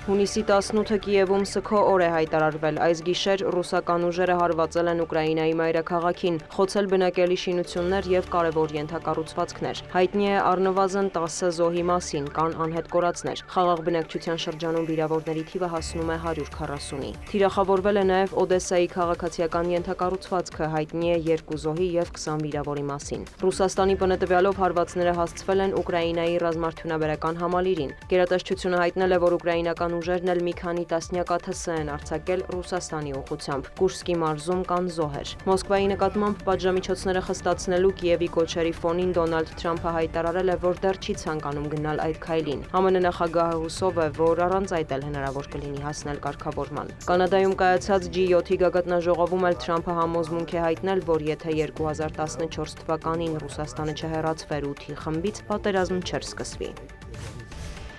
Հունիսի 18-ը Կիևում սգո օր է հայտարարվել։ Այս գիշեր ռուսական ուժերը հարվածել են Ուկրաինայի մայրաքաղաքին, խոցել բնակելի շինություններ եւ կարևոր ենթակառուցվածքներ։ Հայտնի է առնվազն 10 զոհի մասին, կան անհետ կորածներ։ Խաղաղ բնակչության շրջանում վիրավորների թիվը հասնում է 140-ի։ Թիրախավորվել է նաեւ Օդեսայի քաղաքացիական ենթակառուցվածքը, հայտնի է 2 զոհի եւ 20 վիրավորի մասին։ Ռուսաստանի բնտվյալով հարվածները հասցվել են Ուկրաինայի ռազմարդյունաբերական համալիրին։ Գերատեսչությունը հայտնել է, որ ուկրաինական ուժերն էլ մի քանի տասնյակ ԱԹՍ են արձակել Ռուսաստանի ուղղությամբ։ Կուրսկի մարզում կան զոհեր։ Մոսկվայի նկատմամբ պատժամիջոցները խստացնելու Կիևի կոչերի ֆոնին Դոնալդ Թրամփը հայտարարել է, որ դեռ չի ցանկանում գնալ այդ քայլին։ ԱՄՆ նախագահը հուսով է, որ առանց այդ էլ հնարավոր կլինի հասնել կարգավորման։ Կանադայում կայացած G7-ի գագաթնաժողովում էլ Թրամփը համոզմունք է հայտնել, որ եթե 2014 թվականին Ռուսաստանը չհեռացվեր 8-ի խմբից, պատերազմ չէր սկսվի։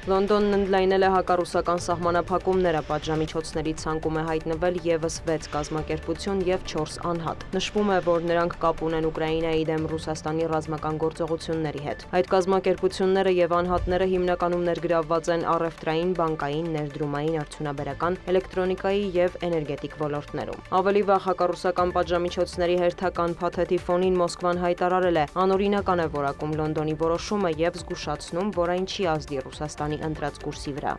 Լոնդոնն ընդլայնել է հակառուսական սահմանափակումները, պատժամիջոցների ցանկում է հայտնվել եւս 6 կազմակերպություն եւ 4 անհատ։ Նշվում է, որ նրանք կապ ունեն Ուկրաինայի դեմ Ռուսաստանի ռազմական գործողությունների հետ։ Այդ կազմակերպությունները եւ անհատները հիմնականում ներգրավված են առևտրային, բանկային, ներդրումային, արդյունաբերական, էլեկտրոնիկայի եւ էներգետիկ ոլորտներում։ Ավելի վաղ հակառուսական պատժամիջոցների հերթական փաթեթի ֆոնին Մոսկվան հայտարարել է, անօրինական է որակում Լոնդոնի որոշումը եւ զգուշացնում, որ այն չի ազդի Ռուսաստանի ընտրած կուրսի վրա։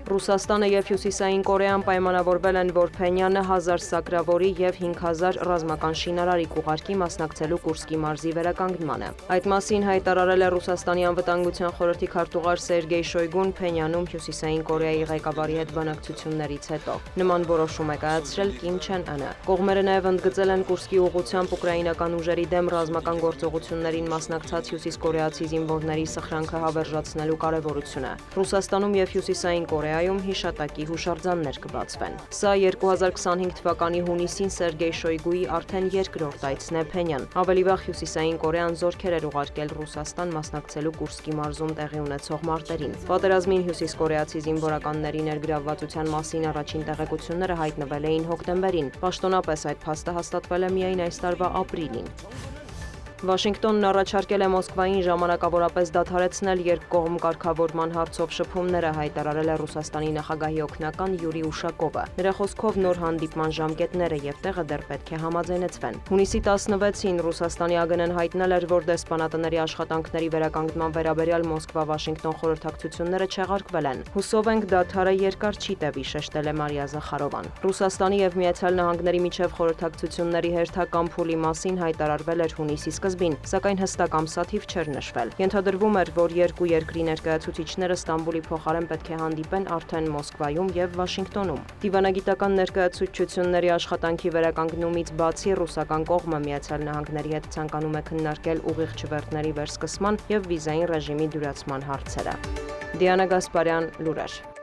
Ռուսաստանը եւ Հյուսիսային Կորեան պայմանավորվել են, որ Փենյանը 1000 սակրավորի եւ 5000 ռազմական շինարարի կուղարկի մասնակցելու Կուրսկի մարզի վերականգնմանը։ Այդ մասին հայտարարել է Ռուսաստանի անվտանգության խորհրդի քարտուղար Սերգեյ Շոյգուն Փենյանում Հյուսիսային Կորեայի ղեկավարի հետ բանակցություններից հետո։ Նման որոշում է կայացրել Կիմ Չեն Ընը։ Կողմերը նաեւ ընդգծել են Կուրսկի ուղղությամբ ուկրաինական ուժերի դեմ ռազմական գործողություններին մասնակցած հյուսիսկորեացի զինվորների սխրանքը հավերժացնելու կարևորությունը։ Ռուսաստանում եւ Հյուսիսային Կորեայում հիշատակի հուշարձաններ կբացվեն։ Սա 2025 թվականի հունիսին Սերգեյ Շոյգուի արդեն երկրորդ այցն է Փենյան։ Ավելի վաղ Հյուսիսային Կորեան զորքեր էր ուղարկել Ռուսաստան մասնակցելու Կուրսկի մարզում տեղի ունեցող մարտերին։ Պատերազմին հյուսիսկորեացի զինվորականների ներգրավվածության մասին առաջին տեղեկությունները հայտնվել էին հոկտեմբերին։ Պաշտոնապես այդ փաստը հաստատվել է միայն այս տարվա ապրիլին։ Վաշինգտոնն առաջարկել է Մոսկվային ժամանակավորապես դադարեցնել երկկողմ կարգավորման հարցով շփումները, հայտարարել է Ռուսաստանի նախագահի օգնական Յուրի Ուշակովը։ Նրա խոսքով նոր հանդիպման ժամկետները եւ տեղը դեռ պետք է համաձայնեցվեն։ Հունիսի 16-ին Ռուսաստանի ԱԳՆ-ն հայտնել էր, որ դեսպանատների աշխատանքների վերականգնման վերաբերյալ Մոսկվա-Վաշինգտոն խորհրդակցությունները չեղարկվել են։ Հուսով ենք դադարը երկար չի տևի, շեշտել է Մարիա Զախարովան։ Ռուսաստանի եւ Միացյալ Նահանգների միջև խորհրդակցությունների հերթական փուլի մասին հայտարարվել էր հունիսի սկզբին, սակայն հստակ ամսաթիվ չէր նշվել։ Ենթադրվում էր, որ երկու երկրի ներկայացուցիչները Ստամբուլի փոխարեն պետք է հանդիպեն արդեն Մոսկվայում եւ Վաշինգտոնում։ Դիվանագիտական ներկայացուցչությունների աշխատանքի վերականգնումից բացի ռուսական կողմը Միացյալ Նահանգների հետ ցանկանում է քննարկել ուղիղ չվերթների վերսկսման եւ վիզային ռեժիմի դյուրացման հարցերը։ Դիանա Գասպարյան, լուրեր։